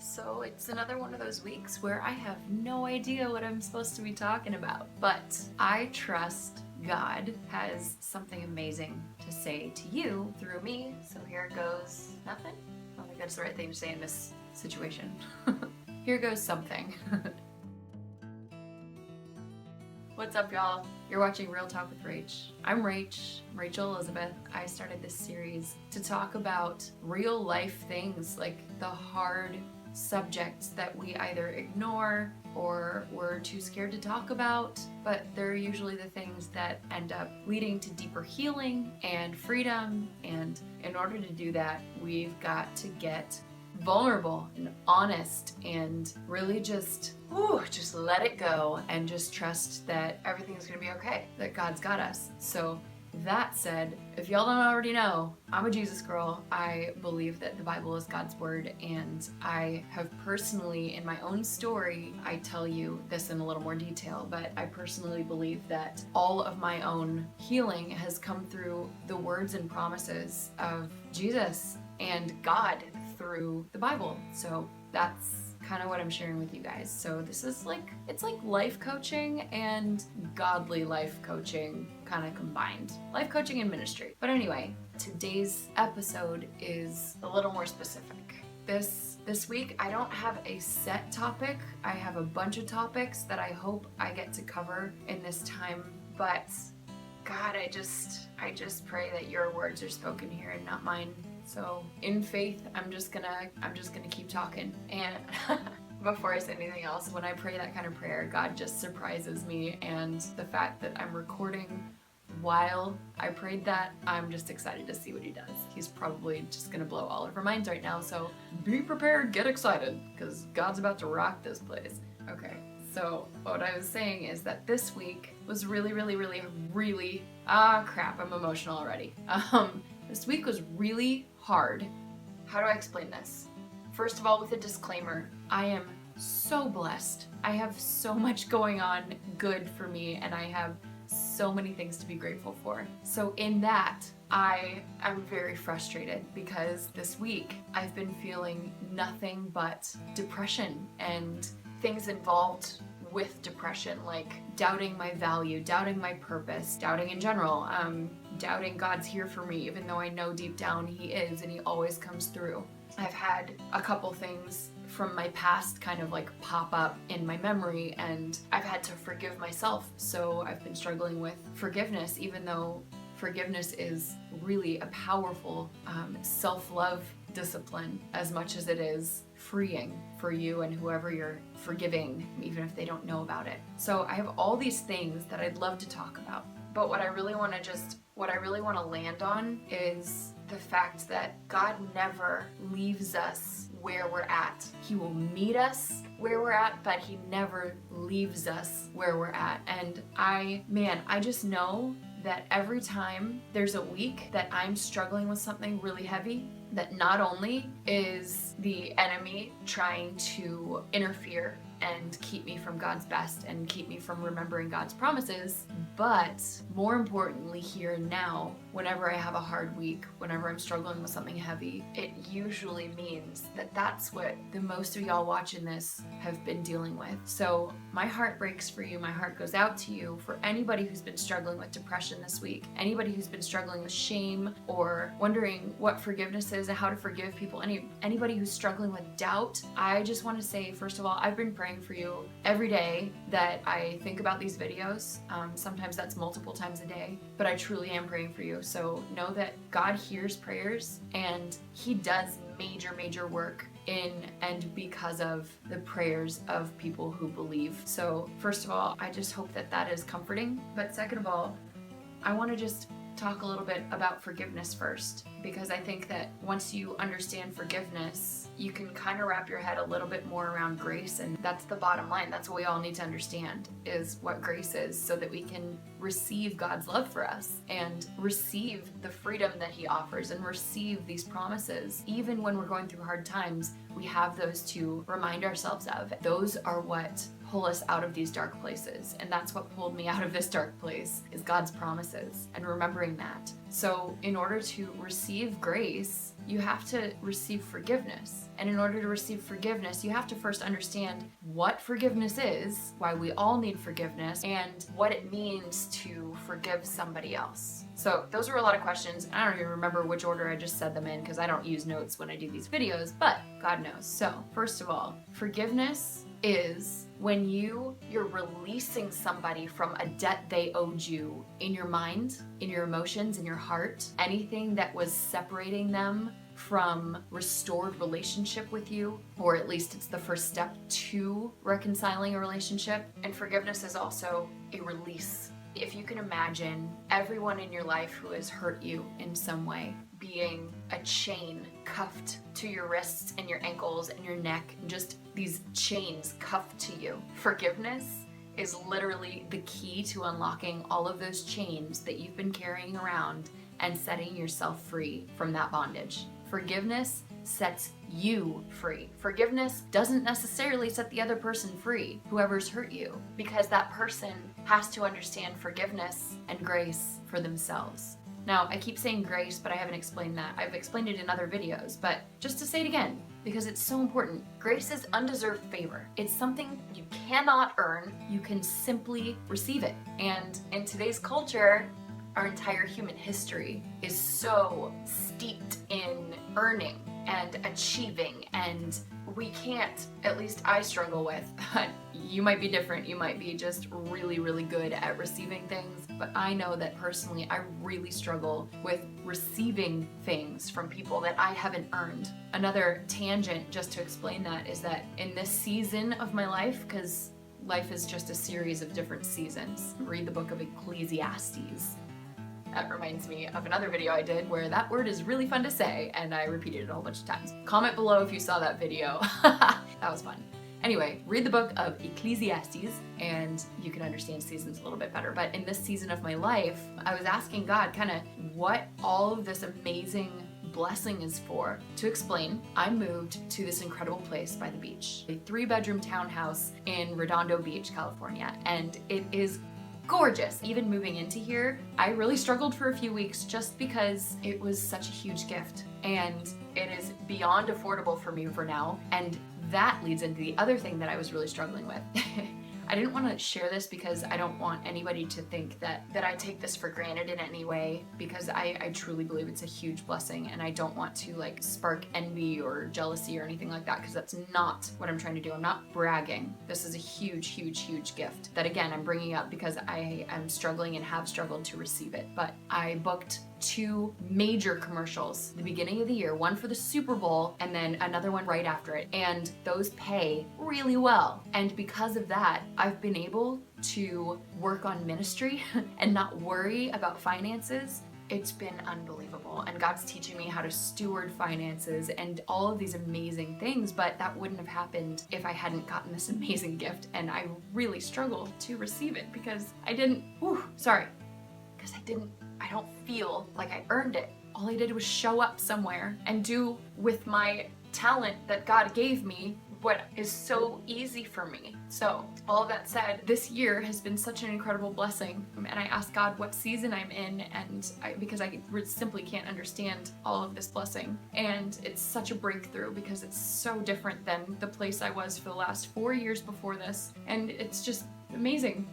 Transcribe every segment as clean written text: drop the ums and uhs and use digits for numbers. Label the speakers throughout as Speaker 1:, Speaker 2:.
Speaker 1: So it's another one of those weeks where I have no idea what I'm supposed to be talking about, but I trust God has something amazing to say to you through me. So here goes nothing. I don't think that's the right thing to say in this situation. Here goes something. What's up, y'all? You're watching Real Talk with Rach. I'm Rachel Elizabeth. I started this series to talk about real life things, like the hard subjects that we either ignore or we're too scared to talk about, but they're usually the things that end up leading to deeper healing and freedom. And in order to do that, we've got to get vulnerable and honest and really just let it go and just trust that everything's gonna be okay, that God's got us. So that said, if y'all don't already know, I'm a Jesus girl. I believe that the Bible is God's word, and I have personally, in my own story, I tell you this in a little more detail, but I personally believe that all of my own healing has come through the words and promises of Jesus and God through the Bible. So that's kind of what I'm sharing with you guys. So this is it's like life coaching and godly life coaching kind of combined. Life coaching and ministry. But anyway, today's episode is a little more specific. This week I don't have a set topic. I have a bunch of topics that I hope I get to cover in this time, but God, I just pray that your words are spoken here and not mine. So in faith, I'm just gonna keep talking. And before I say anything else, when I pray that kind of prayer, God just surprises me. And the fact that I'm recording while I prayed that, I'm just excited to see what he does. He's probably just gonna blow all of our minds right now. So be prepared, get excited, because God's about to rock this place. Okay. So what I was saying is that this week was really, crap, I'm emotional already. This week was really hard. How do I explain this? First of all, with a disclaimer, I am so blessed. I have so much going on good for me, and I have so many things to be grateful for. So in that, I am very frustrated because this week I've been feeling nothing but depression and things involved with depression, like doubting my value, doubting my purpose, doubting in general, doubting God's here for me, even though I know deep down he is and he always comes through. I've had a couple things from my past kind of like pop up in my memory, and I've had to forgive myself. So I've been struggling with forgiveness, even though forgiveness is really a powerful self-love discipline as much as it is freeing for you and whoever you're forgiving, even if they don't know about it. So I have all these things that I'd love to talk about, but what I really want to land on is the fact that God never leaves us where we're at. He will meet us where we're at, but he never leaves us where we're at. And I just know that every time there's a week that I'm struggling with something really heavy, that not only is the enemy trying to interfere and keep me from God's best and keep me from remembering God's promises, but more importantly, here and now, whenever I have a hard week, whenever I'm struggling with something heavy, it usually means that that's what the most of y'all watching this have been dealing with. So my heart breaks for you. My heart goes out to you for anybody who's been struggling with depression this week, anybody who's been struggling with shame or wondering what forgiveness is and how to forgive people, anybody who's struggling with doubt. I just want to say, first of all, I've been praying for you every day that I think about these videos. Sometimes that's multiple times a day, but I truly am praying for you. So know that God hears prayers and he does major work in and because of the prayers of people who believe. So first of all, I just hope that that is comforting. But second of all, I want to just talk a little bit about forgiveness first, because I think that once you understand forgiveness, you can kind of wrap your head a little bit more around grace, and that's the bottom line. That's what we all need to understand, is what grace is, so that we can receive God's love for us and receive the freedom that he offers and receive these promises. Even when we're going through hard times, we have those to remind ourselves of. Those are what pull us out of these dark places, and that's what pulled me out of this dark place, is God's promises and remembering that. So in order to receive grace, you have to receive forgiveness. And in order to receive forgiveness, you have to first understand what forgiveness is, why we all need forgiveness, and what it means to forgive somebody else. So those are a lot of questions. I don't even remember which order I just said them in because I don't use notes when I do these videos, but God knows. So first of all, forgiveness is when you're releasing somebody from a debt they owed you in your mind, in your emotions, in your heart, anything that was separating them from restored relationship with you, or at least it's the first step to reconciling a relationship. And forgiveness is also a release. If you can imagine everyone in your life who has hurt you in some way being a chain cuffed to your wrists and your ankles and your neck, and just these chains cuffed to you. Forgiveness is literally the key to unlocking all of those chains that you've been carrying around and setting yourself free from that bondage. Forgiveness sets you free. Forgiveness doesn't necessarily set the other person free, whoever's hurt you, because that person has to understand forgiveness and grace for themselves. Now, I keep saying grace, but I haven't explained that. I've explained it in other videos, but just to say it again, because it's so important. Grace is undeserved favor. It's something you cannot earn. You can simply receive it. And in today's culture, our entire human history is so steeped in earning and achieving, and we can't, at least I struggle with, you might be different, you might be just really, really good at receiving things, but I know that personally I really struggle with receiving things from people that I haven't earned. Another tangent just to explain that is that in this season of my life, because life is just a series of different seasons, read the book of Ecclesiastes. That reminds me of another video I did where that word is really fun to say, and I repeated it a whole bunch of times. Comment below if you saw that video. That was fun. Anyway, read the book of Ecclesiastes and you can understand seasons a little bit better. But in this season of my life, I was asking God kind of what all of this amazing blessing is for. To explain, I moved to this incredible place by the beach, a 3-bedroom townhouse in Redondo Beach, California, and it is gorgeous. Even moving into here, I really struggled for a few weeks just because it was such a huge gift, and it is beyond affordable for me for now, and that leads into the other thing that I was really struggling with. I didn't want to share this because I don't want anybody to think that I take this for granted in any way, because I truly believe it's a huge blessing, and I don't want to like spark envy or jealousy or anything like that, because that's not what I'm trying to do. I'm not bragging. This is a huge, huge, huge gift that, again, I'm bringing up because I am struggling and have struggled to receive it. But I booked 2 major commercials at the beginning of the year, one for the Super Bowl and then another one right after it, and those pay really well. And because of that, I've been able to work on ministry and not worry about finances. It's been unbelievable, and God's teaching me how to steward finances and all of these amazing things, but that wouldn't have happened if I hadn't gotten this amazing gift, and I really struggled to receive it because I don't feel like I earned it. All I did was show up somewhere and do with my talent that God gave me what is so easy for me. So all of that said, this year has been such an incredible blessing, and I asked God what season I'm in, and because I simply can't understand all of this blessing, and it's such a breakthrough because it's so different than the place I was for the last 4 years before this, and it's just amazing.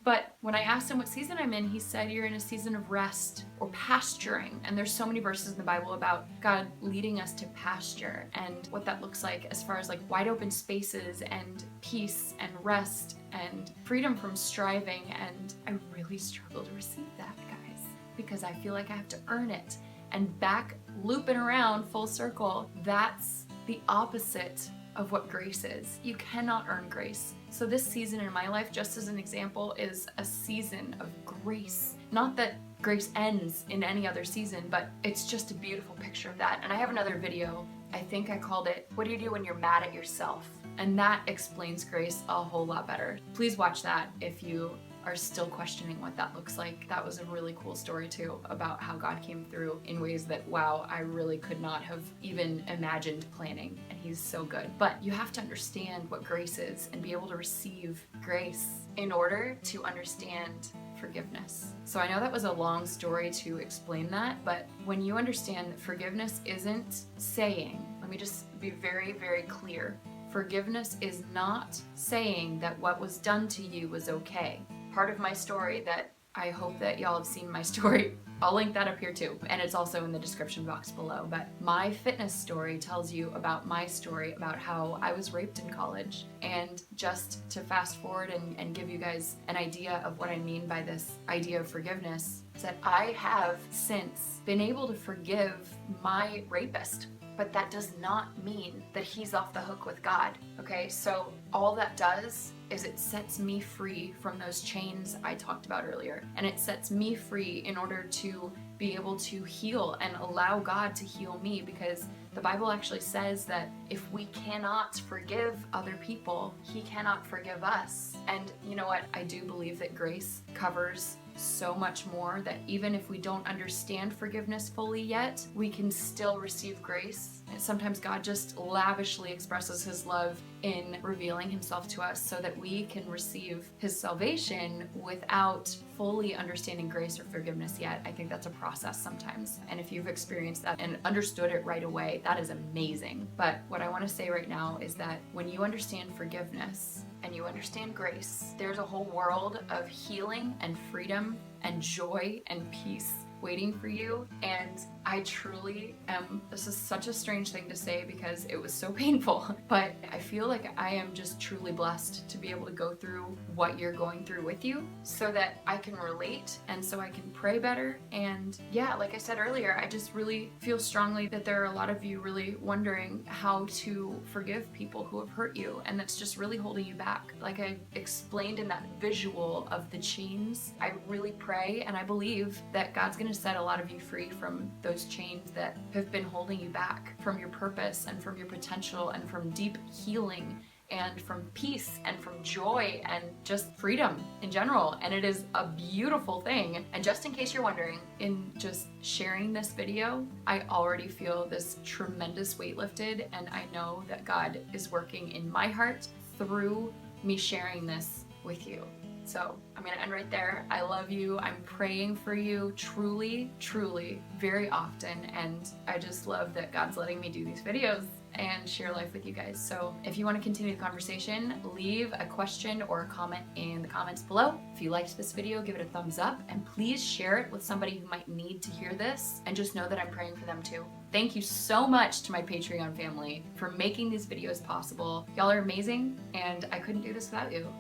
Speaker 1: But when I asked him what season I'm in, he said, you're in a season of rest or pasturing. And there's so many verses in the Bible about God leading us to pasture and what that looks like as far as like wide open spaces and peace and rest and freedom from striving. And I really struggle to receive that, guys, because I feel like I have to earn it. And back looping around full circle, that's the opposite of what grace is. You cannot earn grace. So this season in my life, just as an example, is a season of grace. Not that grace ends in any other season, but it's just a beautiful picture of that. And I have another video, I think I called it, What Do You Do When You're Mad at Yourself? And that explains grace a whole lot better. Please watch that if you are still questioning what that looks like. That was a really cool story too, about how God came through in ways that, wow, I really could not have even imagined planning, and he's so good. But you have to understand what grace is and be able to receive grace in order to understand forgiveness. So I know that was a long story to explain that, but when you understand that forgiveness isn't saying, let me just be very, very clear. Forgiveness is not saying that what was done to you was okay. Part of my story that I hope that y'all have seen my story. I'll link that up here too, and it's also in the description box below. But my fitness story tells you about my story about how I was raped in college. And just to fast forward and give you guys an idea of what I mean by this idea of forgiveness, is that I have since been able to forgive my rapist. But that does not mean that he's off the hook with God, okay? So all that does is it sets me free from those chains I talked about earlier. And it sets me free in order to be able to heal and allow God to heal me, because the Bible actually says that if we cannot forgive other people, He cannot forgive us. And you know what? I do believe that grace covers so much more, that even if we don't understand forgiveness fully yet, we can still receive grace. And sometimes God just lavishly expresses His love in revealing Himself to us so that we can receive His salvation without fully understanding grace or forgiveness yet. I think that's a process sometimes. And if you've experienced that and understood it right away, that is amazing. But what I want to say right now is that when you understand forgiveness and you understand grace, there's a whole world of healing and freedom and joy and peace waiting for you. And I truly am, this is such a strange thing to say because it was so painful, but I feel like I am just truly blessed to be able to go through what you're going through with you so that I can relate and so I can pray better. And yeah, like I said earlier, I just really feel strongly that there are a lot of you really wondering how to forgive people who have hurt you, and that's just really holding you back. Like I explained in that visual of the chains, I really pray and I believe that God's gonna set a lot of you free from those chains that have been holding you back from your purpose and from your potential and from deep healing and from peace and from joy and just freedom in general. And it is a beautiful thing. And just in case you're wondering, in just sharing this video, I already feel this tremendous weight lifted, and I know that God is working in my heart through me sharing this with you. So I'm gonna end right there. I love you. I'm praying for you truly, truly, very often. And I just love that God's letting me do these videos and share life with you guys. So if you want to continue the conversation, leave a question or a comment in the comments below. If you liked this video, give it a thumbs up, and please share it with somebody who might need to hear this, and just know that I'm praying for them too. Thank you so much to my Patreon family for making these videos possible. Y'all are amazing, and I couldn't do this without you.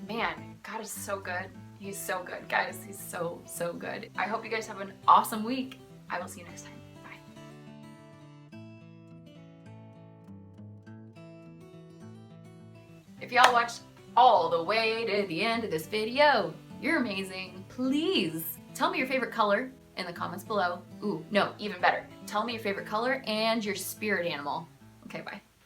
Speaker 1: Man, God is so good. He's so good, guys. He's so, so good. I hope you guys have an awesome week. I will see you next time. Bye. If y'all watched all the way to the end of this video, you're amazing. Please tell me your favorite color in the comments below. Ooh, no, even better. Tell me your favorite color and your spirit animal. Okay, bye.